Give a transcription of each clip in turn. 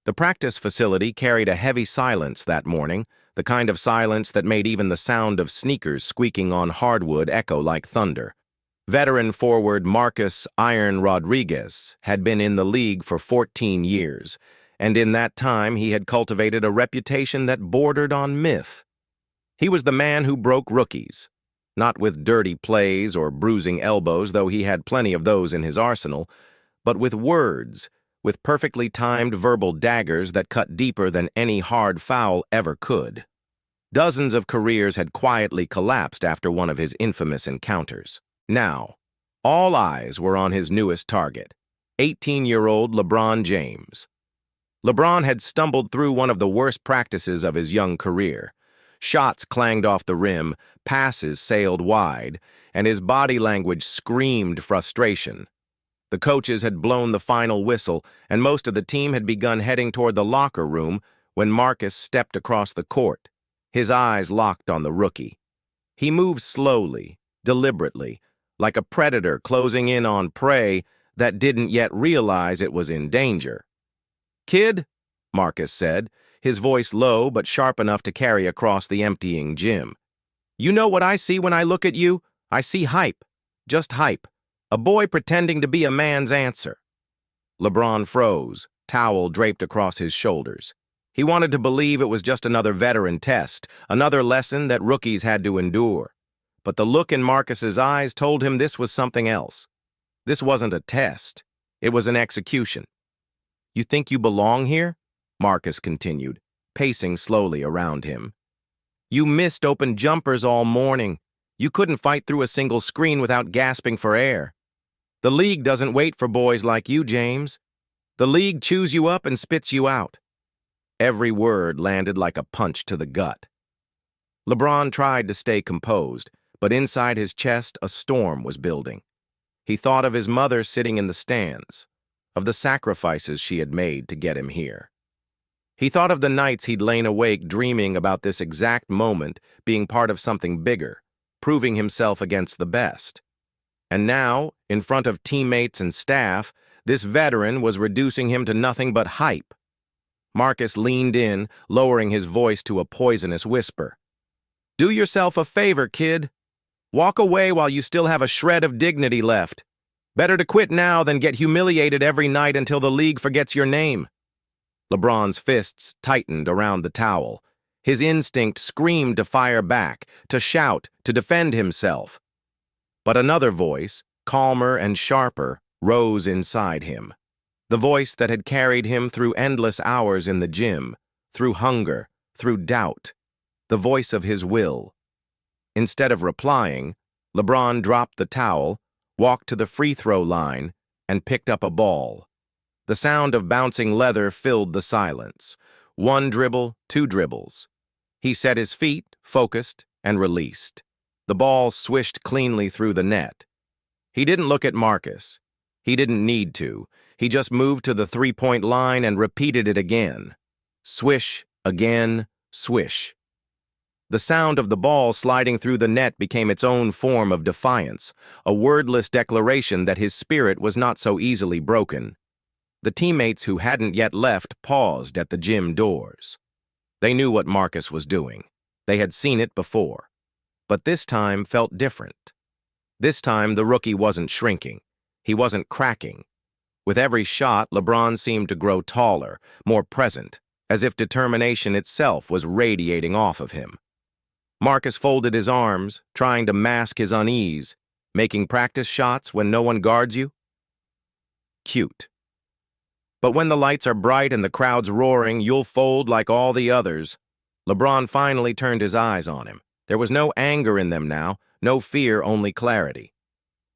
The practice facility carried a heavy silence that morning, the kind of silence that made even the sound of sneakers squeaking on hardwood echo like thunder. Veteran forward Marcus "Iron" Rodriguez had been in the league for 14 years, and in that time he had cultivated a reputation that bordered on myth. He was the man who broke rookies, not with dirty plays or bruising elbows, though he had plenty of those in his arsenal, but with words, with perfectly timed verbal daggers that cut deeper than any hard foul ever could. Dozens of careers had quietly collapsed after one of his infamous encounters. Now, all eyes were on his newest target, 18-year-old LeBron James. LeBron had stumbled through one of the worst practices of his young career. Shots clanged off the rim, passes sailed wide, and his body language screamed frustration. The coaches had blown the final whistle, and most of the team had begun heading toward the locker room when Marcus stepped across the court, his eyes locked on the rookie. He moved slowly, deliberately, like a predator closing in on prey that didn't yet realize it was in danger. "Kid," Marcus said, his voice low but sharp enough to carry across the emptying gym. "You know what I see when I look at you? I see hype. Just hype. A boy pretending to be a man's answer." LeBron froze, towel draped across his shoulders. He wanted to believe it was just another veteran test, another lesson that rookies had to endure. But the look in Marcus's eyes told him this was something else. This wasn't a test. It was an execution. "You think you belong here?" Marcus continued, pacing slowly around him. "You missed open jumpers all morning. You couldn't fight through a single screen without gasping for air. The league doesn't wait for boys like you, James. The league chews you up and spits you out." Every word landed like a punch to the gut. LeBron tried to stay composed, but inside his chest a storm was building. He thought of his mother sitting in the stands, of the sacrifices she had made to get him here. He thought of the nights he'd lain awake dreaming about this exact moment being part of something bigger, proving himself against the best. And now, in front of teammates and staff, this veteran was reducing him to nothing but hype. Marcus leaned in, lowering his voice to a poisonous whisper. "Do yourself a favor, kid. Walk away while you still have a shred of dignity left. Better to quit now than get humiliated every night until the league forgets your name." LeBron's fists tightened around the towel. His instinct screamed to fire back, to shout, to defend himself. But another voice, calmer and sharper, rose inside him. The voice that had carried him through endless hours in the gym, through hunger, through doubt. The voice of his will. Instead of replying, LeBron dropped the towel, walked to the free throw line, and picked up a ball. The sound of bouncing leather filled the silence. One dribble, two dribbles. He set his feet, focused, and released. The ball swished cleanly through the net. He didn't look at Marcus. He didn't need to. He just moved to the three-point line and repeated it again. Swish, again, swish. The sound of the ball sliding through the net became its own form of defiance, a wordless declaration that his spirit was not so easily broken. The teammates who hadn't yet left paused at the gym doors. They knew what Marcus was doing. They had seen it before. But this time felt different. This time the rookie wasn't shrinking. He wasn't cracking. With every shot, LeBron seemed to grow taller, more present, as if determination itself was radiating off of him. Marcus folded his arms, trying to mask his unease, making practice shots when no one guards you. Cute. But when the lights are bright and the crowd's roaring, you'll fold like all the others. LeBron finally turned his eyes on him. There was no anger in them now, no fear, only clarity.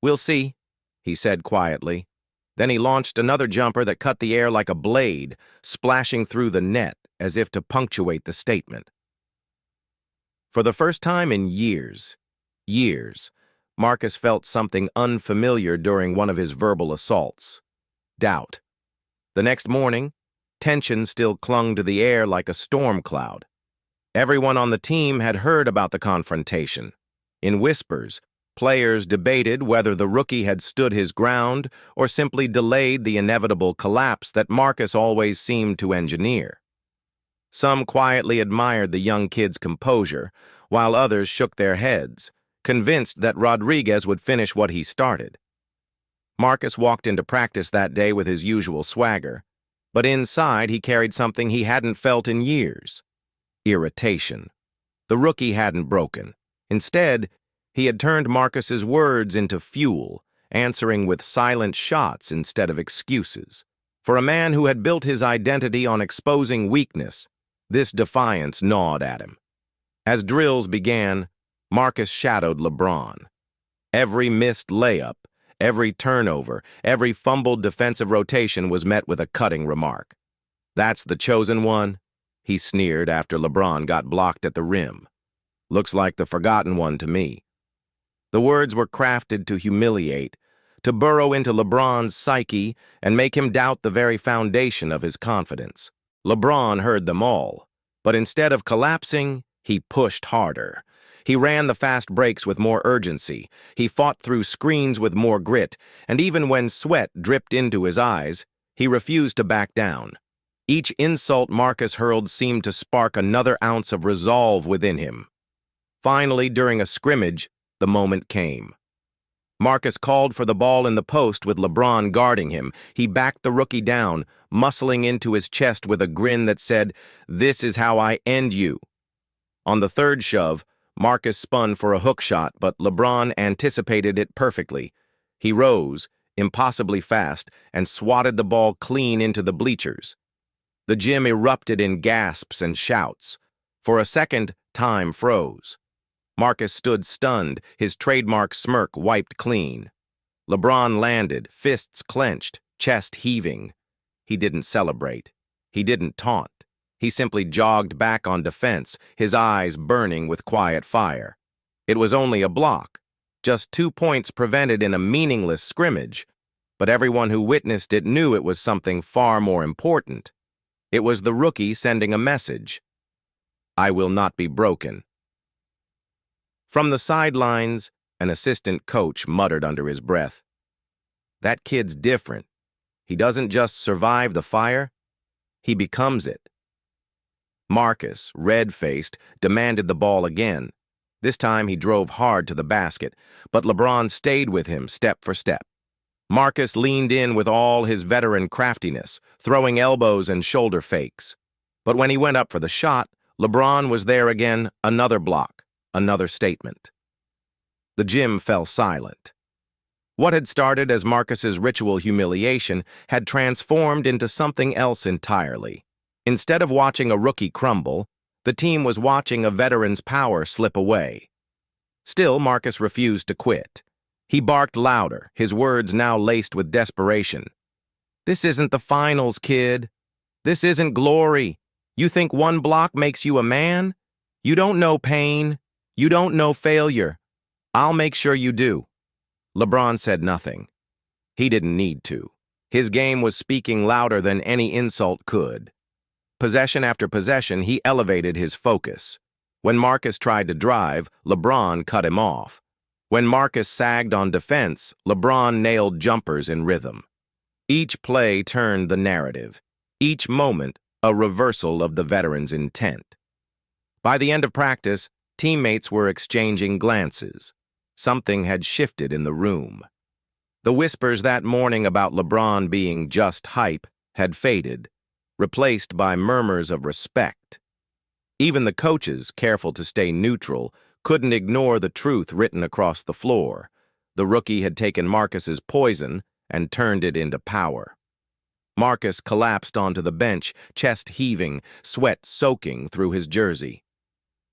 "We'll see," he said quietly. Then he launched another jumper that cut the air like a blade, splashing through the net as if to punctuate the statement. For the first time in years, Marcus felt something unfamiliar during one of his verbal assaults. Doubt. The next morning, tension still clung to the air like a storm cloud. Everyone on the team had heard about the confrontation. In whispers, Players debated whether the rookie had stood his ground or simply delayed the inevitable collapse that Marcus always seemed to engineer. Some quietly admired the young kid's composure, while others shook their heads, convinced that Rodriguez would finish what he started. Marcus walked into practice that day with his usual swagger, but inside he carried something he hadn't felt in years: irritation. The rookie hadn't broken. Instead, he had turned Marcus's words into fuel, answering with silent shots instead of excuses. For a man who had built his identity on exposing weakness, this defiance gnawed at him. As drills began, Marcus shadowed LeBron. Every missed layup, every turnover, every fumbled defensive rotation was met with a cutting remark. "That's the chosen one," he sneered after LeBron got blocked at the rim. "Looks like the forgotten one to me." The words were crafted to humiliate, to burrow into LeBron's psyche and make him doubt the very foundation of his confidence. LeBron heard them all, but instead of collapsing, he pushed harder. He ran the fast breaks with more urgency. He fought through screens with more grit, and even when sweat dripped into his eyes, he refused to back down. Each insult Marcus hurled seemed to spark another ounce of resolve within him. Finally, during a scrimmage, the moment came. Marcus called for the ball in the post with LeBron guarding him. He backed the rookie down, muscling into his chest with a grin that said, "This is how I end you." On the third shove, Marcus spun for a hook shot, but LeBron anticipated it perfectly. He rose, impossibly fast, and swatted the ball clean into the bleachers. The gym erupted in gasps and shouts. For a second, time froze. Marcus stood stunned, his trademark smirk wiped clean. LeBron landed, fists clenched, chest heaving. He didn't celebrate. He didn't taunt. He simply jogged back on defense, his eyes burning with quiet fire. It was only a block, just 2 points prevented in a meaningless scrimmage, but everyone who witnessed it knew it was something far more important. It was the rookie sending a message: "I will not be broken." From the sidelines, an assistant coach muttered under his breath, "That kid's different. He doesn't just survive the fire, he becomes it." Marcus, red-faced, demanded the ball again. This time he drove hard to the basket, but LeBron stayed with him step for step. Marcus leaned in with all his veteran craftiness, throwing elbows and shoulder fakes. But when he went up for the shot, LeBron was there again, another block, another statement. The gym fell silent. What had started as Marcus's ritual humiliation had transformed into something else entirely. Instead of watching a rookie crumble, the team was watching a veteran's power slip away. Still, Marcus refused to quit. He barked louder, his words now laced with desperation. "This isn't the finals, kid. This isn't glory. You think one block makes you a man? You don't know pain. You don't know failure. I'll make sure you do." LeBron said nothing. He didn't need to. His game was speaking louder than any insult could. Possession after possession, he elevated his focus. When Marcus tried to drive, LeBron cut him off. When Marcus sagged on defense, LeBron nailed jumpers in rhythm. Each play turned the narrative. Each moment, a reversal of the veteran's intent. By the end of practice, teammates were exchanging glances. Something had shifted in the room. The whispers that morning about LeBron being just hype had faded, replaced by murmurs of respect. Even the coaches, careful to stay neutral, couldn't ignore the truth written across the floor. The rookie had taken Marcus's poison and turned it into power. Marcus collapsed onto the bench, chest heaving, sweat soaking through his jersey.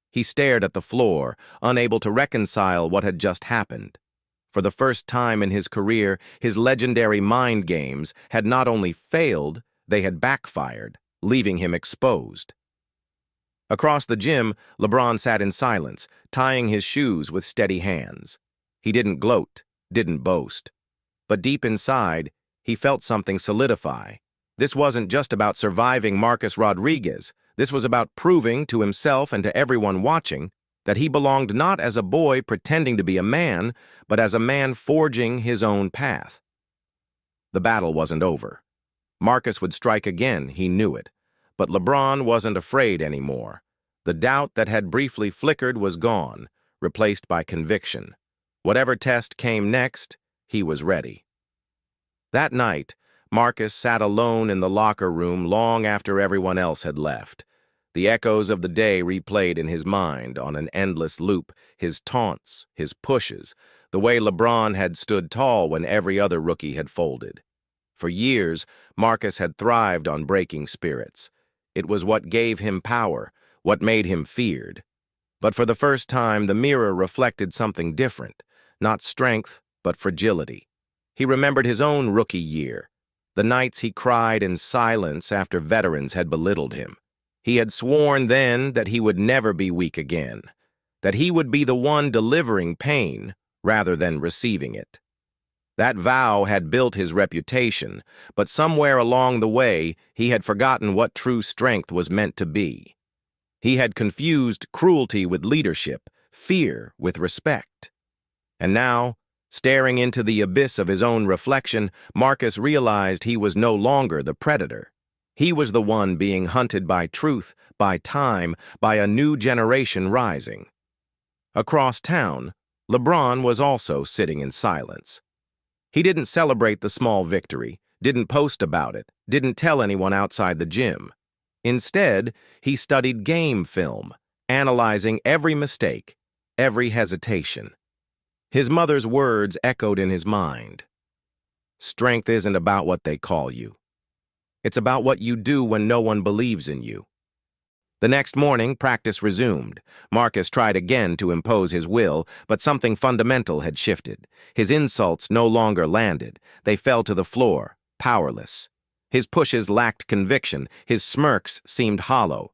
He stared at the floor, unable to reconcile what had just happened. For the first time in his career, his legendary mind games had not only failed, they had backfired, leaving him exposed. Across the gym, LeBron sat in silence, tying his shoes with steady hands. He didn't gloat, didn't boast. But deep inside, he felt something solidify. This wasn't just about surviving Marcus Rodriguez. This was about proving to himself and to everyone watching that he belonged not as a boy pretending to be a man, but as a man forging his own path. The battle wasn't over. Marcus would strike again, he knew it. But LeBron wasn't afraid anymore. The doubt that had briefly flickered was gone, replaced by conviction. Whatever test came next, he was ready. That night, Marcus sat alone in the locker room long after everyone else had left. The echoes of the day replayed in his mind on an endless loop, his taunts, his pushes, the way LeBron had stood tall when every other rookie had folded. For years, Marcus had thrived on breaking spirits. It was what gave him power, what made him feared. But for the first time, the mirror reflected something different, not strength, but fragility. He remembered his own rookie year, the nights he cried in silence after veterans had belittled him. He had sworn then that he would never be weak again, that he would be the one delivering pain rather than receiving it. That vow had built his reputation, but somewhere along the way, he had forgotten what true strength was meant to be. He had confused cruelty with leadership, fear with respect. And now, staring into the abyss of his own reflection, Marcus realized he was no longer the predator. He was the one being hunted by truth, by time, by a new generation rising. Across town, LeBron was also sitting in silence. He didn't celebrate the small victory, didn't post about it, didn't tell anyone outside the gym. Instead, he studied game film, analyzing every mistake, every hesitation. His mother's words echoed in his mind. Strength isn't about what they call you. It's about what you do when no one believes in you. The next morning, practice resumed. Marcus tried again to impose his will, but something fundamental had shifted. His insults no longer landed. They fell to the floor, powerless. His pushes lacked conviction. His smirks seemed hollow.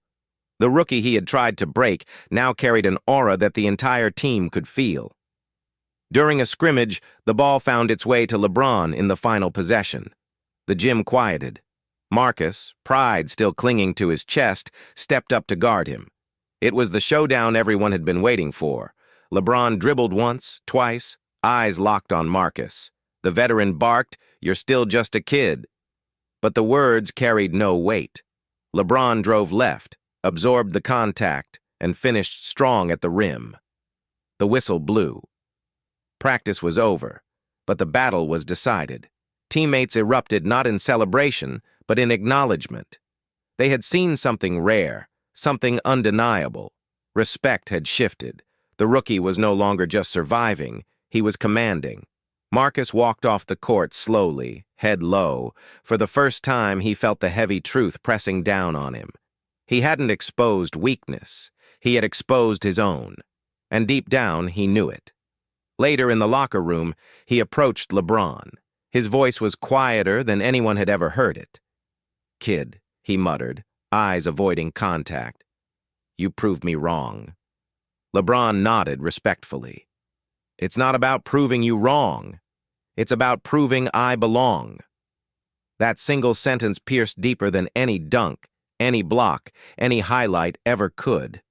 The rookie he had tried to break now carried an aura that the entire team could feel. During a scrimmage, the ball found its way to LeBron in the final possession. The gym quieted. Marcus, pride still clinging to his chest, stepped up to guard him. It was the showdown everyone had been waiting for. LeBron dribbled once, twice, eyes locked on Marcus. The veteran barked, "You're still just a kid." But the words carried no weight. LeBron drove left, absorbed the contact, and finished strong at the rim. The whistle blew. Practice was over, but the battle was decided. Teammates erupted not in celebration, but in acknowledgement. They had seen something rare, something undeniable. Respect had shifted. The rookie was no longer just surviving, he was commanding. Marcus walked off the court slowly, head low. For the first time, he felt the heavy truth pressing down on him. He hadn't exposed weakness. He had exposed his own. And deep down, he knew it. Later in the locker room, he approached LeBron. His voice was quieter than anyone had ever heard it. "Kid," he muttered, eyes avoiding contact. "You proved me wrong." LeBron nodded respectfully. "It's not about proving you wrong. It's about proving I belong." That single sentence pierced deeper than any dunk, any block, any highlight ever could.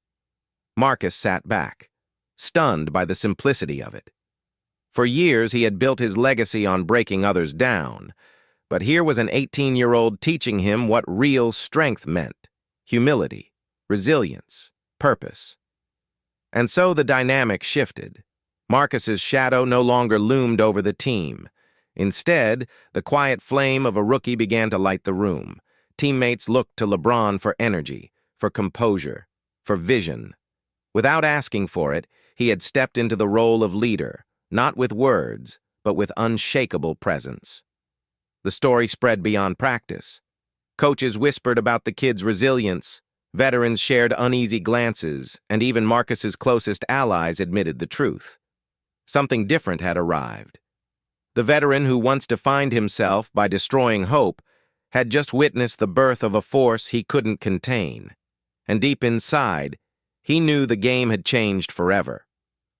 Marcus sat back, stunned by the simplicity of it. For years, he had built his legacy on breaking others down. But here was an 18-year-old teaching him what real strength meant: humility, resilience, purpose. And so the dynamic shifted. Marcus's shadow no longer loomed over the team. Instead, the quiet flame of a rookie began to light the room. Teammates looked to LeBron for energy, for composure, for vision. Without asking for it, he had stepped into the role of leader, not with words, but with unshakable presence. The story spread beyond practice. Coaches whispered about the kid's resilience, veterans shared uneasy glances, and even Marcus's closest allies admitted the truth. Something different had arrived. The veteran who once defined himself by destroying hope had just witnessed the birth of a force he couldn't contain. And deep inside, he knew the game had changed forever.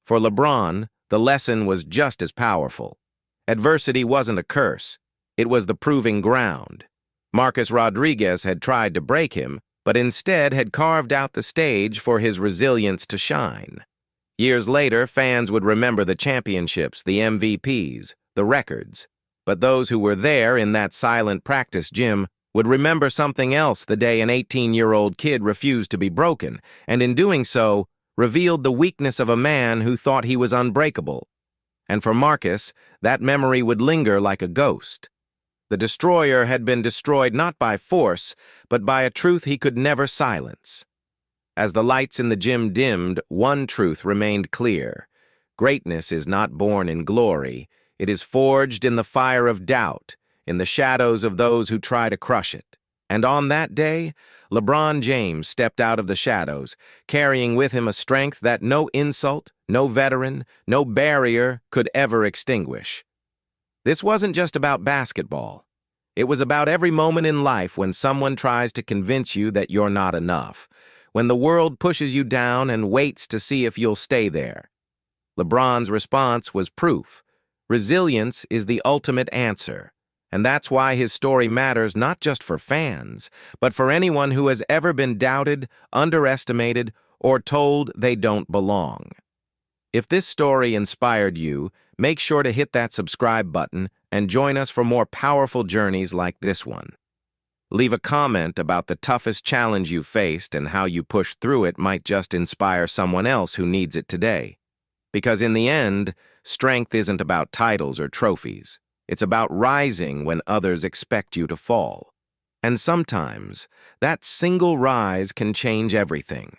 For LeBron, the lesson was just as powerful. Adversity wasn't a curse. It was the proving ground. Marcus Rodriguez had tried to break him, but instead had carved out the stage for his resilience to shine. Years later, fans would remember the championships, the MVPs, the records. But those who were there in that silent practice gym would remember something else the day an 18-year-old kid refused to be broken, and in doing so, revealed the weakness of a man who thought he was unbreakable. And for Marcus, that memory would linger like a ghost. The destroyer had been destroyed not by force, but by a truth he could never silence. As the lights in the gym dimmed, one truth remained clear. Greatness is not born in glory. It is forged in the fire of doubt, in the shadows of those who try to crush it. And on that day, LeBron James stepped out of the shadows, carrying with him a strength that no insult, no veteran, no barrier could ever extinguish. This wasn't just about basketball. It was about every moment in life when someone tries to convince you that you're not enough, when the world pushes you down and waits to see if you'll stay there. LeBron's response was proof. Resilience is the ultimate answer. And that's why his story matters not just for fans, but for anyone who has ever been doubted, underestimated, or told they don't belong. If this story inspired you, make sure to hit that subscribe button and join us for more powerful journeys like this one. Leave a comment about the toughest challenge you faced and how you pushed through it might just inspire someone else who needs it today. Because in the end, strength isn't about titles or trophies. It's about rising when others expect you to fall. And sometimes, that single rise can change everything.